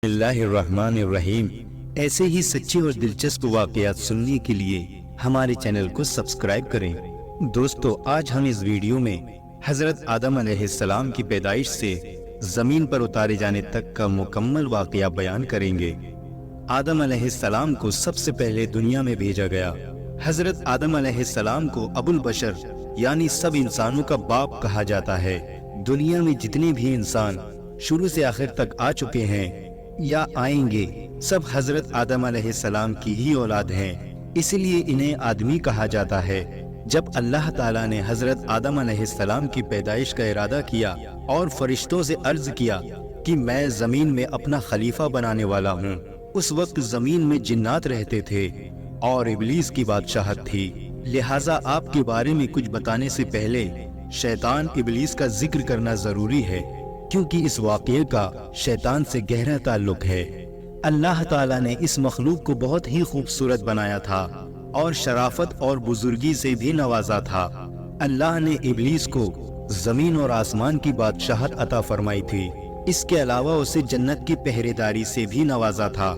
اللہ الرحمن الرحیم۔ ایسے ہی سچے اور دلچسپ واقعات سننے کے لیے ہمارے چینل کو سبسکرائب کریں۔ دوستو، آج ہم اس ویڈیو میں حضرت آدم علیہ السلام کی پیدائش سے زمین پر اتارے جانے تک کا مکمل واقعہ بیان کریں گے۔ آدم علیہ السلام کو سب سے پہلے دنیا میں بھیجا گیا۔ حضرت آدم علیہ السلام کو ابو البشر یعنی سب انسانوں کا باپ کہا جاتا ہے۔ دنیا میں جتنے بھی انسان شروع سے آخر تک آ چکے ہیں یا آئیں گے، سب حضرت آدم علیہ السلام کی ہی اولاد ہیں، اس لیے انہیں آدمی کہا جاتا ہے۔ جب اللہ تعالیٰ نے حضرت آدم علیہ السلام کی پیدائش کا ارادہ کیا اور فرشتوں سے عرض کیا کہ میں زمین میں اپنا خلیفہ بنانے والا ہوں، اس وقت زمین میں جنات رہتے تھے اور ابلیس کی بادشاہت تھی، لہٰذا آپ کے بارے میں کچھ بتانے سے پہلے شیطان ابلیس کا ذکر کرنا ضروری ہے، کیونکہ اس واقعے کا شیطان سے گہرا تعلق ہے۔ اللہ تعالیٰ نے اس مخلوق کو بہت ہی خوبصورت بنایا تھا اور شرافت اور بزرگی سے بھی نوازا تھا۔ اللہ نے ابلیس کو زمین اور آسمان کی بادشاہت عطا فرمائی تھی، اس کے علاوہ اسے جنت کی پہرے داری سے بھی نوازا تھا،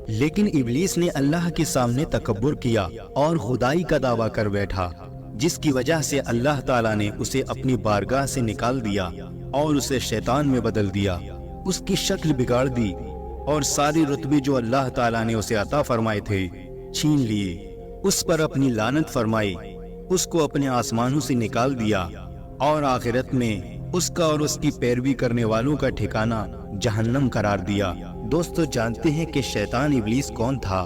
لیکن ابلیس نے اللہ کے سامنے تکبر کیا اور خدائی کا دعویٰ کر بیٹھا، جس کی وجہ سے اللہ تعالیٰ نے اسے اپنی بارگاہ سے نکال دیا اور اسے شیطان میں بدل دیا، اس کی شکل بگاڑ دی اور سارے رتبے جو اللہ تعالیٰ نے اسے عطا فرمائے تھے چھین لیے، اس پر اپنی لعنت فرمائی، اس کو اپنے آسمانوں سے نکال دیا اور آخرت میں اس کا اور اس کی پیروی کرنے والوں کا ٹھکانہ جہنم قرار دیا۔ دوستو، جانتے ہیں کہ شیطان ابلیس کون تھا؟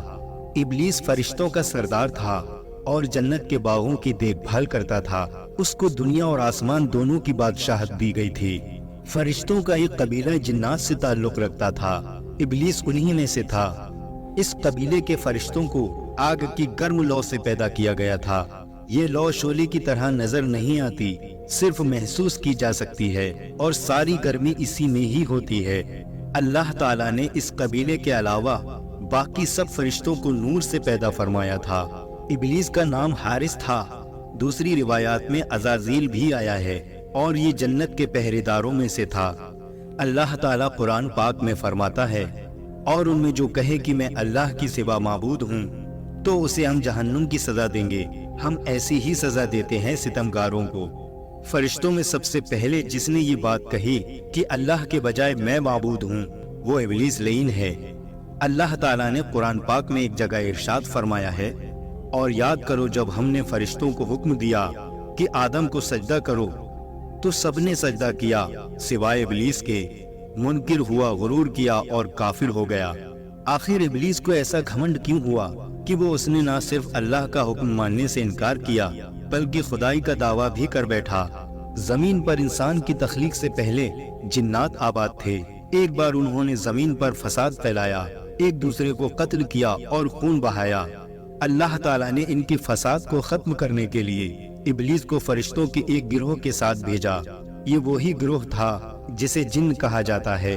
ابلیس فرشتوں کا سردار تھا اور جنت کے باغوں کی دیکھ بھال کرتا تھا۔ اس کو دنیا اور آسمان دونوں کی بادشاہت دی گئی تھی۔ فرشتوں کا ایک قبیلہ جنات سے تعلق رکھتا تھا، ابلیس انہی میں سے تھا۔ اس قبیلے کے فرشتوں کو آگ کی گرم لو سے پیدا کیا گیا تھا۔ یہ لو شعلے کی طرح نظر نہیں آتی، صرف محسوس کی جا سکتی ہے اور ساری گرمی اسی میں ہی ہوتی ہے۔ اللہ تعالیٰ نے اس قبیلے کے علاوہ باقی سب فرشتوں کو نور سے پیدا فرمایا تھا۔ ابلیس کا نام حارث تھا، دوسری روایات میں عزازیل بھی آیا ہے اور یہ جنت کے پہرے داروں میں سے تھا۔ اللہ تعالیٰ قرآن پاک میں فرماتا ہے، اور ان میں جو کہے کہ میں اللہ کی سوا معبود ہوں تو اسے ہم جہنم کی سزا دیں گے، ہم ایسی ہی سزا دیتے ہیں ستمگاروں کو۔ فرشتوں میں سب سے پہلے جس نے یہ بات کہی کہ اللہ کے بجائے میں معبود ہوں، وہ ابلیس لعین ہے۔ اللہ تعالیٰ نے قرآن پاک میں ایک جگہ ارشاد فرمایا ہے، اور یاد کرو جب ہم نے فرشتوں کو حکم دیا کہ آدم کو سجدہ کرو تو سب نے سجدہ کیا سوائے ابلیس کے، منکر ہوا، غرور کیا اور کافر ہو گیا۔ آخر ابلیس کو ایسا گھمنڈ کیوں ہوا کہ وہ اس نے نہ صرف اللہ کا حکم ماننے سے انکار کیا بلکہ خدائی کا دعویٰ بھی کر بیٹھا۔ زمین پر انسان کی تخلیق سے پہلے جنات آباد تھے۔ ایک بار انہوں نے زمین پر فساد پھیلایا، ایک دوسرے کو قتل کیا اور خون بہایا۔ اللہ تعالیٰ نے ان کی فساد کو ختم کرنے کے لیے ابلیس کو فرشتوں کے ایک گروہ کے ساتھ بھیجا۔ یہ وہی گروہ تھا جسے جن کہا جاتا ہے۔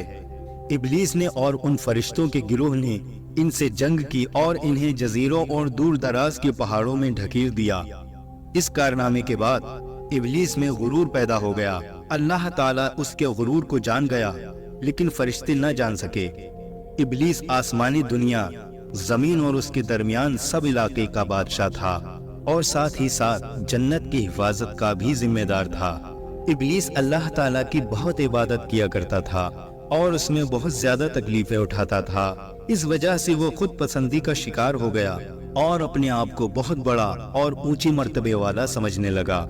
ابلیس نے اور ان فرشتوں کے گروہ نے ان سے جنگ کی اور انہیں جزیروں اور دور دراز کے پہاڑوں میں ڈھکیل دیا۔ اس کارنامے کے بعد ابلیس میں غرور پیدا ہو گیا۔ اللہ تعالیٰ اس کے غرور کو جان گیا، لیکن فرشتے نہ جان سکے۔ ابلیس آسمانی دنیا، زمین اور اس کے درمیان سب علاقے کا بادشاہ تھا اور ساتھ ہی ساتھ جنت کی حفاظت کا بھی ذمہ دار تھا۔ ابلیس اللہ تعالیٰ کی بہت عبادت کیا کرتا تھا اور اس میں بہت زیادہ تکلیفیں اٹھاتا تھا۔ اس وجہ سے وہ خود پسندی کا شکار ہو گیا اور اپنے آپ کو بہت بڑا اور اونچی مرتبے والا سمجھنے لگا،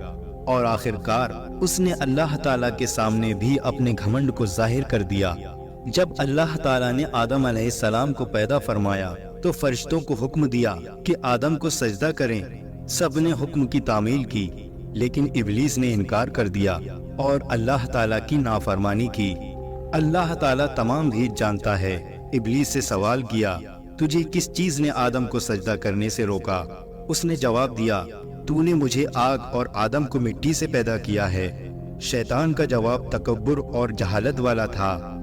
اور آخرکار اس نے اللہ تعالیٰ کے سامنے بھی اپنے گھمنڈ کو ظاہر کر دیا۔ جب اللہ تعالیٰ نے آدم علیہ السلام کو پیدا فرمایا تو فرشتوں کو حکم دیا کہ آدم کو سجدہ کریں۔ سب نے حکم کی تعمیل کی، لیکن ابلیس نے انکار کر دیا اور اللہ تعالیٰ کی نافرمانی کی۔ اللہ تعالیٰ تمام بھی جانتا ہے۔ ابلیس سے سوال کیا، تجھے کس چیز نے آدم کو سجدہ کرنے سے روکا؟ اس نے جواب دیا، تو نے مجھے آگ اور آدم کو مٹی سے پیدا کیا ہے۔ شیطان کا جواب تکبر اور جہالت والا تھا۔